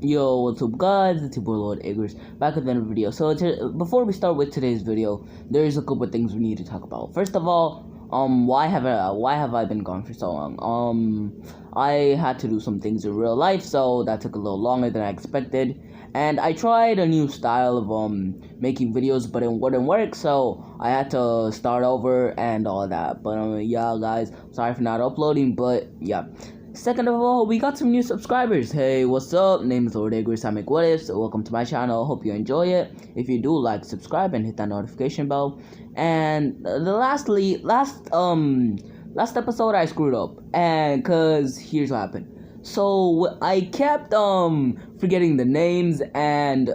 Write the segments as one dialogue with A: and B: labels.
A: Yo, what's up guys, it's your boy Lord Eggers, back with another video. So before we start with today's video, there's a couple of things we need to talk about. First of all, why have I been gone for so long? I had to do some things in real life, so that took a little longer than I expected. And I tried a new style of making videos, but it wouldn't work, so I had to start over and all that. But yeah guys, sorry for not uploading, but yeah. Second of all, we got some new subscribers. Hey, what's up? Name is Lord Eggers, I make what ifs. Welcome to my channel. Hope you enjoy it. If you do, like, subscribe, and hit that notification bell. And last episode I screwed up, and cause here's what happened. So I kept forgetting the names, and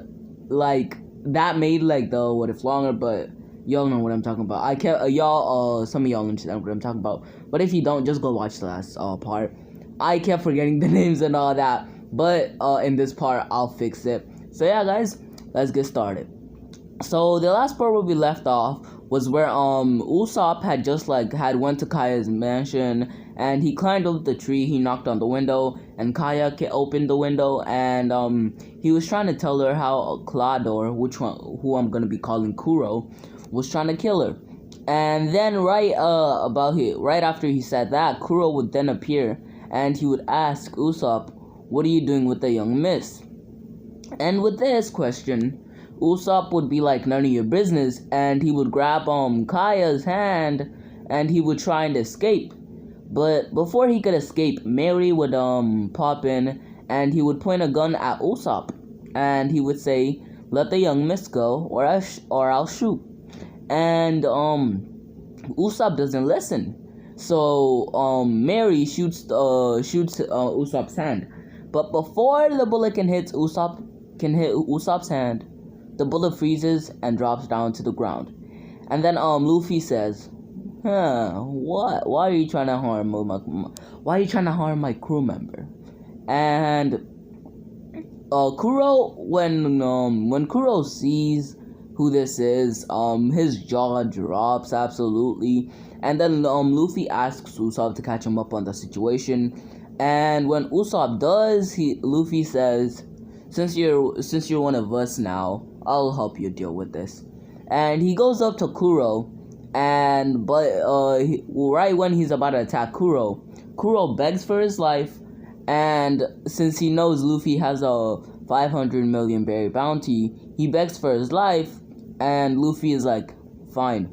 A: like that made like the what if longer, but y'all know what I'm talking about. I kept some of y'all understand what I'm talking about. But if you don't, just go watch the last part. I kept forgetting the names and all that, but in this part I'll fix it. So yeah guys, let's get started. So the last part where we left off was where Usopp had went to Kaya's mansion, and he climbed up the tree. He knocked on the window, and Kaya opened the window, and he was trying to tell her how Clador, who I'm gonna be calling Kuro, was trying to kill her. And then right after he said that, Kuro would then appear, and he would ask Usopp, "What are you doing with the young miss?" And with this question, Usopp would be like, "None of your business," and he would grab Kaya's hand, and he would try and escape. But before he could escape, Mary would pop in, and he would point a gun at Usopp, and he would say, "Let the young miss go, or I'll shoot." And Usopp doesn't listen. So Mary shoots Usopp's hand, but before the bullet can hit Usopp's hand, the bullet freezes and drops down to the ground. And then Luffy says, "What? Why are you trying to harm my crew member?" And Kuro, when Kuro sees who this is, his jaw drops absolutely. And then Luffy asks Usopp to catch him up on the situation. And when Usopp does, Luffy says, since you're one of us now, I'll help you deal with this." And he goes up to Kuro, right when he's about to attack Kuro begs for his life. And since he knows Luffy has a 500 million berry bounty, he begs for his life. And Luffy is like, "Fine,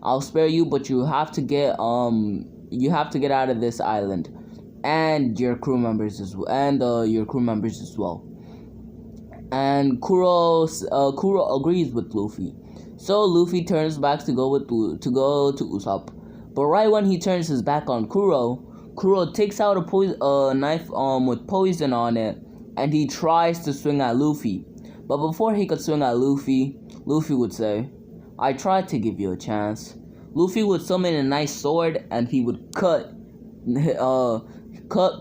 A: I'll spare you, but you have to get out of this island, and your crew members as well." And Kuro agrees with Luffy. So Luffy turns back to go to Usopp. But right when he turns his back on Kuro takes out a knife with poison on it, and he tries to swing at Luffy. But before he could swing at Luffy would say, "I tried to give you a chance." Luffy would summon a nice sword, and he would cut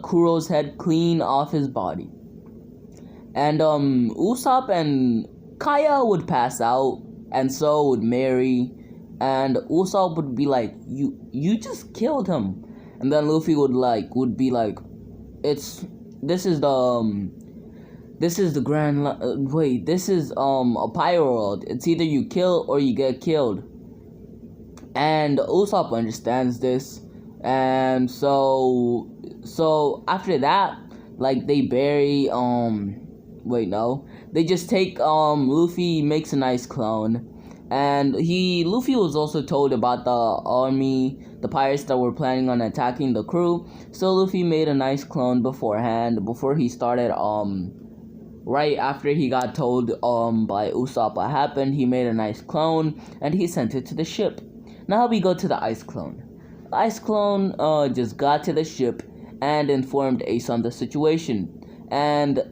A: Kuro's head clean off his body. And Usopp and Kaya would pass out, and so would Mary. And Usopp would be like, "You just killed him." And then Luffy would be like, This is a pirate world. It's either you kill or you get killed." And Usopp understands this. And so after that, they bury they just take Luffy makes a nice clone. And Luffy was also told about the army, the pirates that were planning on attacking the crew. So Luffy made a nice clone beforehand, before he started right after he got told by Usopp what happened. He made a nice clone, and he sent it to the ship. Now we go to the ice clone. The ice clone just got to the ship and informed Ace on the situation. And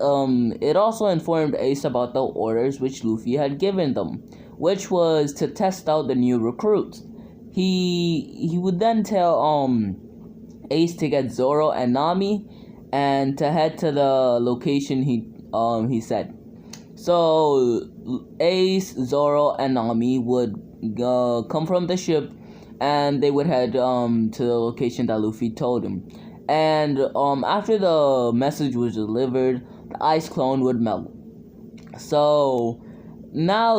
A: it also informed Ace about the orders which Luffy had given them, which was to test out the new recruits. He would then tell Ace to get Zoro and Nami, and to head to the location he said. So Ace, Zoro, and Nami would come from the ship, and they would head to the location that Luffy told him. And after the message was delivered, the ice clone would melt. So now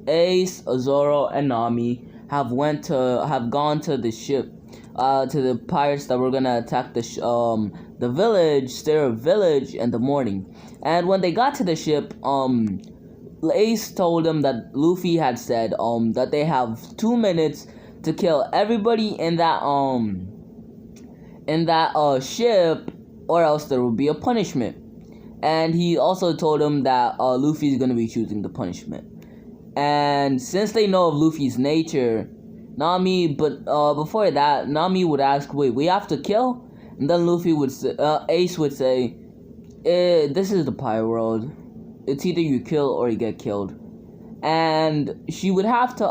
A: Ace, Zoro, and Nami have gone to the ship, to the pirates that were gonna attack the village, Stare Village, in the morning. And when they got to the ship, Ace told them that Luffy had said that they have 2 minutes to kill everybody in that ship, or else there will be a punishment. And he also told him that Luffy's gonna be choosing the punishment. And since they know of Luffy's nature, before that, Nami would ask, "Wait, we have to kill?" And then Ace would say, "This is the pirate world. It's either you kill or you get killed." And she would have to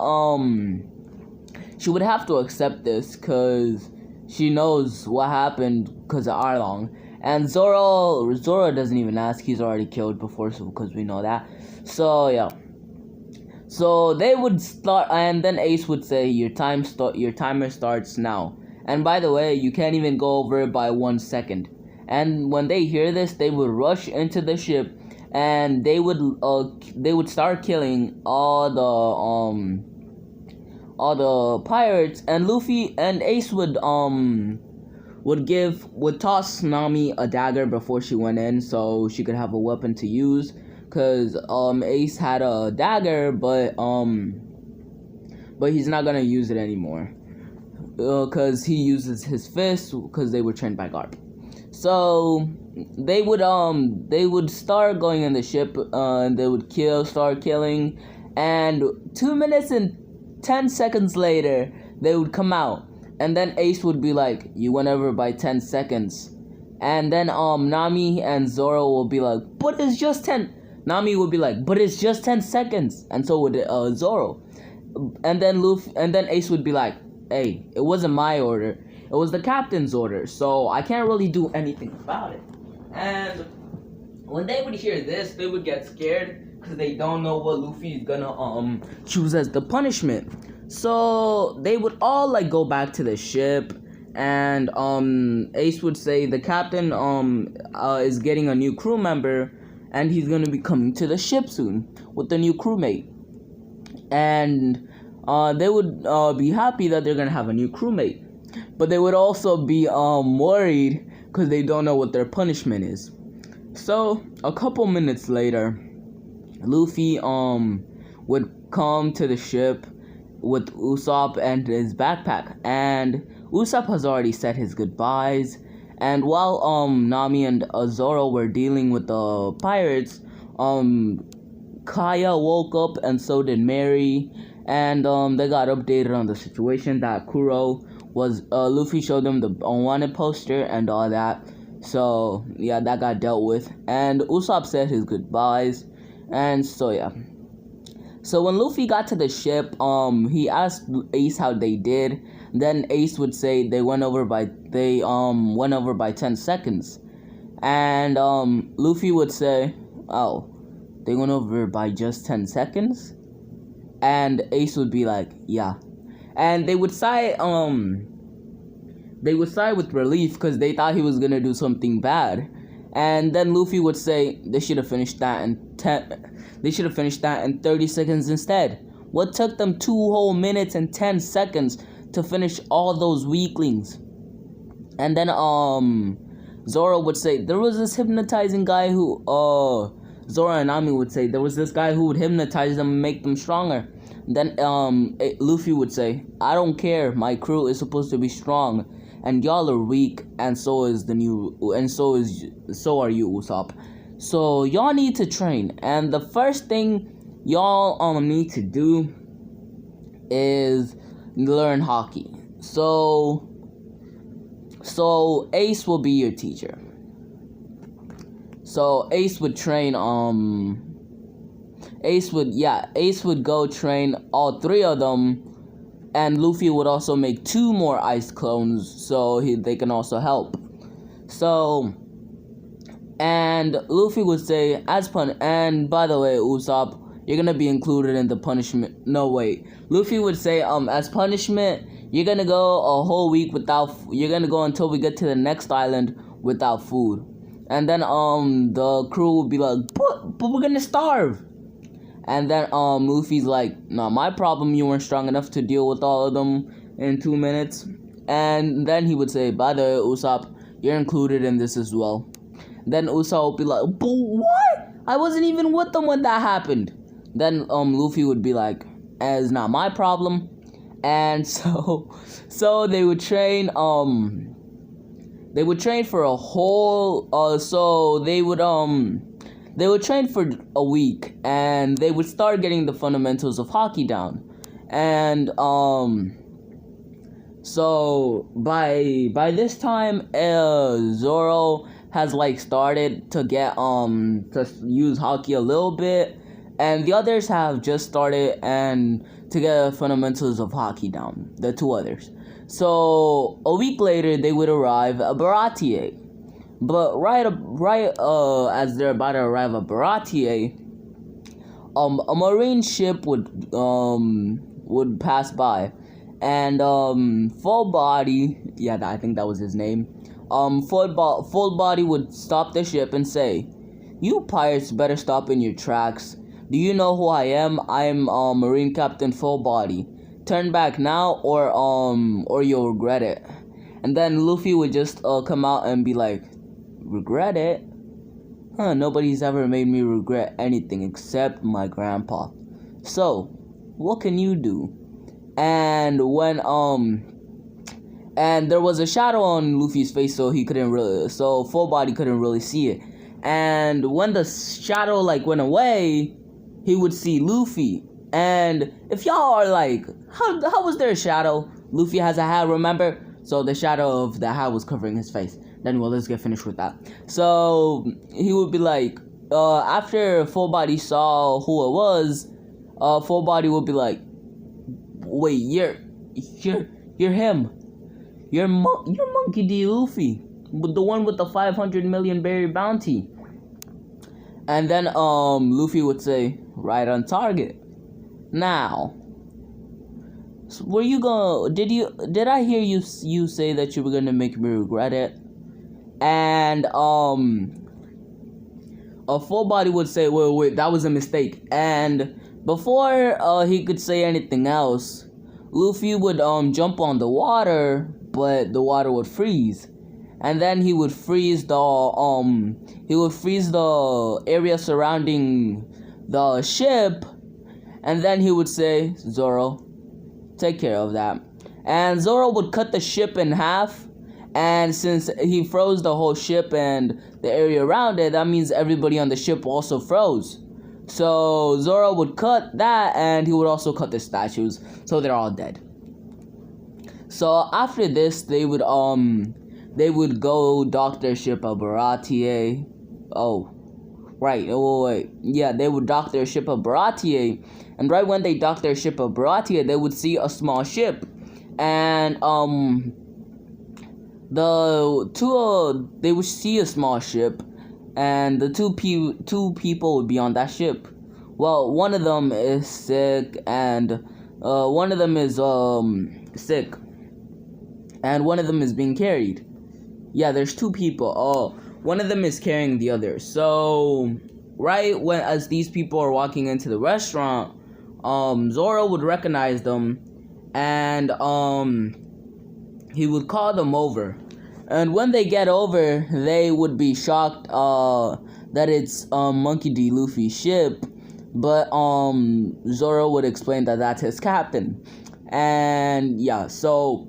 A: accept this, cause she knows what happened because of Arlong. And Zoro doesn't even ask. He's already killed before, so because we know that. So yeah. So they would start, and then Ace would say, your timer starts now. And by the way, you can't even go over it by 1 second. And when they hear this, they would rush into the ship, and they would start killing all the pirates. And Luffy and Ace would toss Nami a dagger before she went in, so she could have a weapon to use. Cause Ace had a dagger, but he's not gonna use it anymore. Cause he uses his fists, cause they were trained by Garp. So they would start going in the ship, and they would start killing, and 2 minutes and 10 seconds later they would come out, and then Ace would be like, "You went over by 10 seconds," and then Nami and Zoro will be like, "But it's just 10." Nami would be like, "But it's just 10 seconds," and so would Zoro. And then Ace would be like, "Hey, it wasn't my order. It was the captain's order, so I can't really do anything about it." And when they would hear this, they would get scared because they don't know what Luffy's gonna choose as the punishment. So they would all go back to the ship, and Ace would say the captain is getting a new crew member, and he's gonna be coming to the ship soon with the new crewmate. And they would be happy that they're gonna have a new crewmate, but they would also be worried because they don't know what their punishment is. So a couple minutes later, Luffy would come to the ship with Usopp and his backpack, and Usopp has already said his goodbyes. And while Nami and Zoro were dealing with the pirates, Kaya woke up, and so did Mary, and they got updated on the situation that Kuro was. Luffy showed them the unwanted poster and all that. So yeah, that got dealt with, and Usopp said his goodbyes, and so yeah. So when Luffy got to the ship, he asked Ace how they did. Then Ace would say they went over by 10 seconds. And Luffy would say, "Oh, they went over by just 10 seconds?" And Ace would be like, "Yeah." And they would sigh with relief because they thought he was gonna do something bad. And then Luffy would say they should have finished that in 30 seconds instead. What took them 2 whole minutes and 10 seconds to finish all those weaklings? And then Zoro would say there was this hypnotizing guy who Zoro and Nami would say there was this guy who would hypnotize them and make them stronger. Then Luffy would say, "I don't care, my crew is supposed to be strong, and y'all are weak, and so are you, Usopp. So y'all need to train, and the first thing y'all need to do is learn hockey. So Ace will be your teacher." So Ace would train Ace would go train all 3 of them, and Luffy would also make 2 more ice clones so they can also help. So, and Luffy would say, and by the way, Usopp, you're gonna be included in the punishment. No, wait. Luffy would say, as punishment, you're gonna go a whole week you're gonna go until we get to the next island without food. And then the crew would be like, but we're gonna starve. And then Luffy's like, not my problem, you weren't strong enough to deal with all of them in 2 minutes. And then he would say, by the way, Usopp, you're included in this as well. Then Usopp would be like, but what? I wasn't even with them when that happened. Then Luffy would be like, it's not my problem. And so they would train for a whole so they would train for a week, and they would start getting the fundamentals of hockey down. And so by this time Zoro has like started to get to use hockey a little bit, and the others have just started and to get the fundamentals of hockey down, the two others. So a week later they would arrive at Baratie. But right as they're about to arrive at Baratie, a marine ship would pass by, and Full Body, yeah, I think that was his name. Full Body would stop the ship and say, "You pirates better stop in your tracks. Do you know who I am? I'm Marine Captain Full Body. Turn back now, or you'll regret it." And then Luffy would just come out and be like, "Regret it? Huh, nobody's ever made me regret anything except my grandpa. So, what can you do?" And when and there was a shadow on Luffy's face, so Full Body couldn't really see it. And when the shadow like went away, he would see Luffy. And if y'all are like, how was there a shadow? Luffy has a hat, remember? So the shadow of the hat was covering his face. Then, well, let's get finished with that. So he would be like, after Full Body saw who it was, Full Body would be like, "Wait, you're him. You're Monkey D. Luffy, the one with the 500 million berry bounty." And then Luffy would say, "Right on target. Now, so did I hear you say that you were gonna make me regret it?" And a Full Body would say, wait, that was a mistake. And before he could say anything else, Luffy would jump on the water, but the water would freeze. And then he would freeze the area surrounding the ship. And then he would say, "Zoro, take care of that." And Zoro would cut the ship in half. And since he froze the whole ship and the area around it, that means everybody on the ship also froze. So Zoro would cut that, and he would also cut the statues, so they're all dead. So after this, they would go dock their ship at Baratie. Oh, right. Oh, wait. Yeah, they would dock their ship at Baratie, and right when they docked their ship at Baratie, they would see a small ship, and they would see a small ship, and the two people would be on that ship. Well, one of them is sick, and one of them is sick, and one of them is being carried. Yeah, there's two people. Oh, one of them is carrying the other. So right as these people are walking into the restaurant, Zoro would recognize them, and he would call them over. And when they get over, they would be shocked that it's Monkey D. Luffy's ship. But Zoro would explain that that's his captain. And yeah, so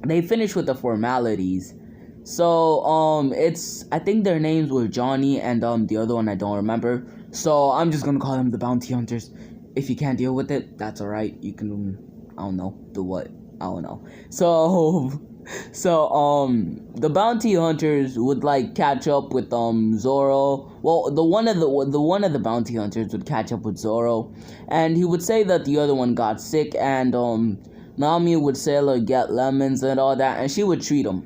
A: they finish with the formalities. So I think their names were Johnny and the other one I don't remember. So I'm just gonna call them the bounty hunters. If you can't deal with it, that's alright. You can, I don't know, do what? I don't know. So the bounty hunters would like catch up with Zoro. Well, the one of the bounty hunters would catch up with Zoro, and he would say that the other one got sick, and Nami would say like get lemons and all that, and she would treat him.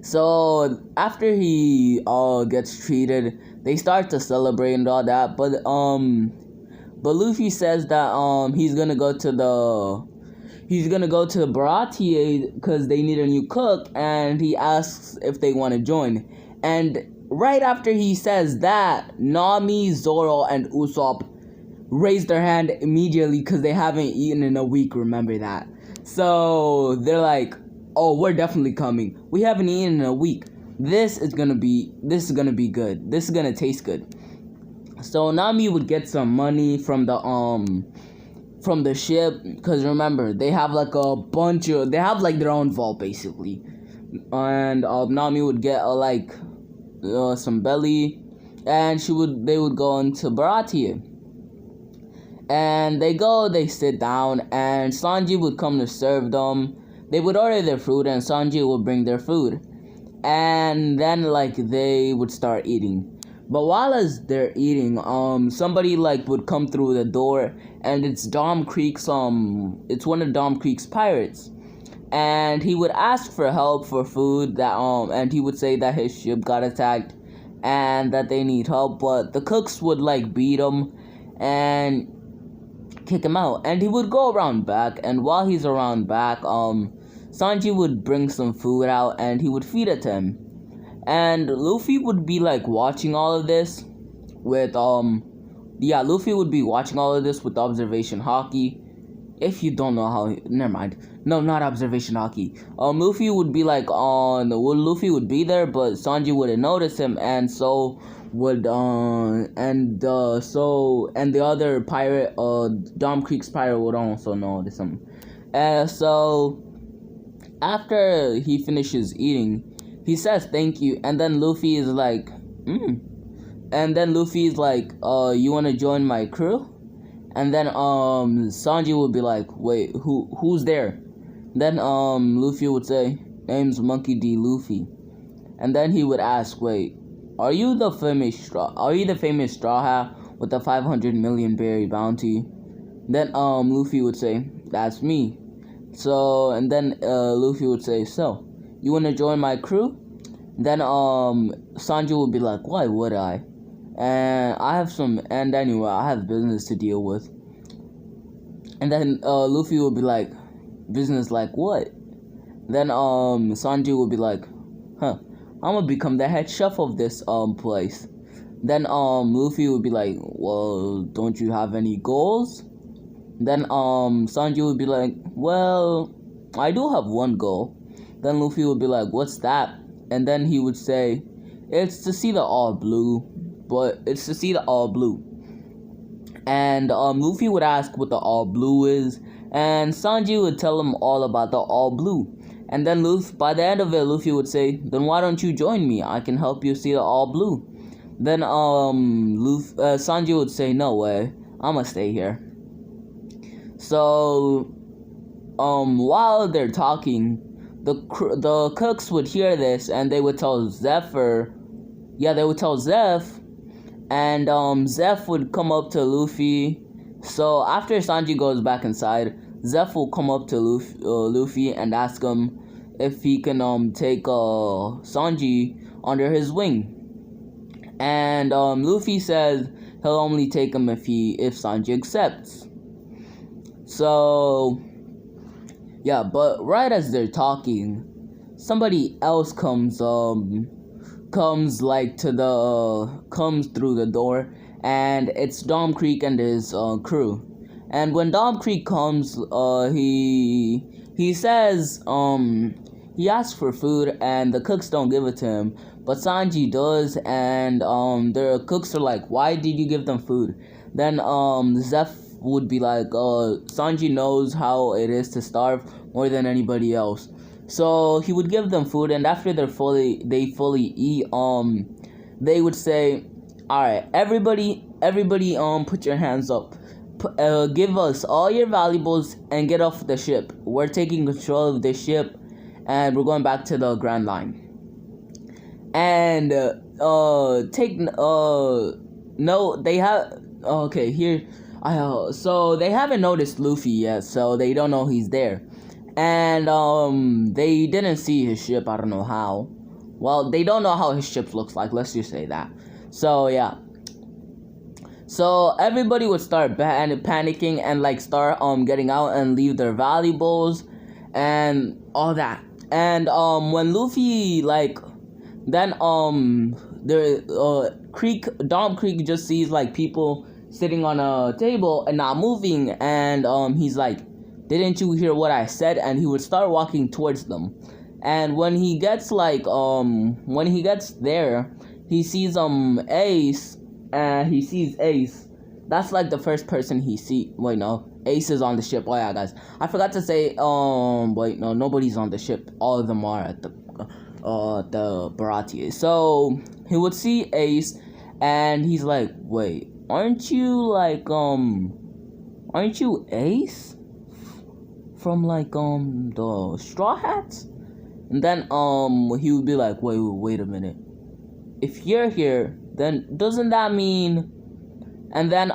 A: So after he gets treated, they start to celebrate and all that, but Luffy says that he's gonna go to the Baratie because they need a new cook, and he asks if they want to join. And right after he says that, Nami, Zoro, and Usopp raise their hand immediately because they haven't eaten in a week, remember that. So they're like, oh, we're definitely coming. We haven't eaten in a week. This is gonna be good. This is gonna taste good. So Nami would get some money from the ship, because remember, they have like they have like their own vault basically. And Nami would get some belly, and they would go into Baratie. And they sit down, and Sanji would come to serve them. They would order their food, and Sanji would bring their food. And then they would start eating. But while as they're eating, somebody would come through the door, and it's Dom Creek's it's one of Dom Creek's pirates. And he would ask for help for food and he would say that his ship got attacked and that they need help, but the cooks would beat him and kick him out. And he would go around back, and while he's around back, Sanji would bring some food out and he would feed it to him. And Luffy would be watching all of this with Luffy would be watching all of this with observation hockey. If you don't know how, never mind. No, not observation hockey. Luffy would be Luffy would be there, but Sanji wouldn't notice him, and so would the other pirate, Dom Creek's pirate, would also notice him. So after he finishes eating, he says thank you, and then Luffy is and then Luffy is you wanna join my crew? And then Sanji would be wait, who's there? Then Luffy would say, name's Monkey D. Luffy. And then he would ask, wait, are you the famous Straw Hat with the 500 million berry bounty? Then Luffy would say, that's me. So, and then Luffy would say, so, you wanna join my crew? Then Sanji would be why would I? And anyway, I have business to deal with. And then Luffy would be business what? Then Sanji would be I'm gonna become the head chef of this place. Then Luffy would be well, don't you have any goals? Then Sanji would be well, I do have one goal. Then Luffy would be what's that? And then he would say, it's to see the all blue. And Luffy would ask what the all blue is, and Sanji would tell him all about the all blue. And then by the end of it, Luffy would say, then why don't you join me? I can help you see the all blue. Then Sanji would say, no way, I'ma stay here. So while they're talking, the cooks would hear this, and they would tell Zeph, and Zeph would come up to Luffy. So after Sanji goes back inside, Zeph will come up to Luffy and ask him if he can take Sanji under his wing. And Luffy says he'll only take him if Sanji accepts. So yeah, but right as they're talking, somebody else comes through the door, and it's Dom Creek and his crew. And when Dom Creek comes, he says he asks for food, and the cooks don't give it to him, but Sanji does. And the cooks are why did you give them food? Then Zeph would be Sanji knows how it is to starve more than anybody else. So he would give them food, and after they fully eat, they would say, all right, everybody, put your hands up. Give us all your valuables and get off the ship. We're taking control of this ship, and we're going back to the Grand Line. And no, they have okay here. So they haven't noticed Luffy yet, so they don't know he's there. And they didn't see his ship. I don't know how. Well, they don't know how his ship looks like. Let's just say that. So yeah. So everybody would start panicking and start getting out and leave their valuables and all that. And when Luffy Then Dom Creek just sees like people sitting on a table and not moving, and he's like, "Didn't you hear what I said?" And he would start walking towards them. And when he gets there, he sees Ace, and he sees Ace. That's like the first person he see. Wait, no, Ace is on the ship. Oh yeah, guys, I forgot to say. Wait, no, nobody's on the ship. All of them are at the Baratier. So he would see Ace, and he's like, "Wait, aren't you Ace from like the Straw Hats?" And then he would be like, wait a minute. If you're here, then doesn't that mean? And then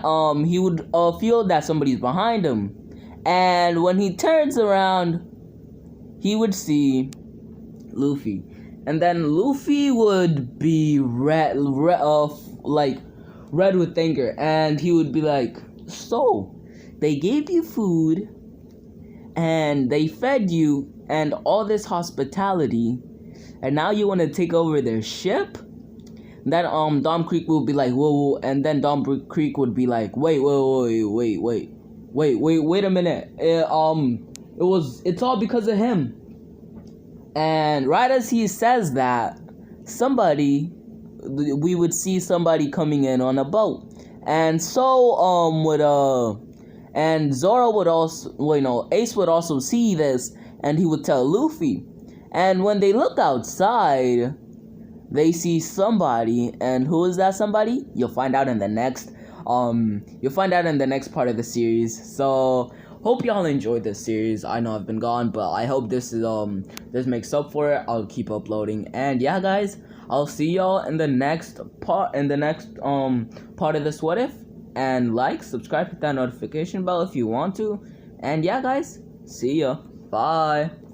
A: he would feel that somebody's behind him, and when he turns around, he would see Luffy, and then Luffy would be red with anger, and he would be like, "So, they gave you food, and they fed you, and all this hospitality, and now you want to take over their ship?" Then Dom Creek will be like, "Whoa," and then Dom Creek would be like, wait a minute. It's all because of him." And right as he says that, we would see somebody coming in on a boat. And so and Zoro would also, Ace would also see this, and he would tell Luffy. And when they look outside, they see somebody, and who is that somebody? You'll find out in the next part of the series. So hope y'all enjoyed this series. I know I've been gone, but I hope this makes up for it. I'll keep uploading. And yeah, guys, I'll see y'all in the next part of this What If. And subscribe, hit that notification bell if you want to. And yeah, guys, see ya. Bye.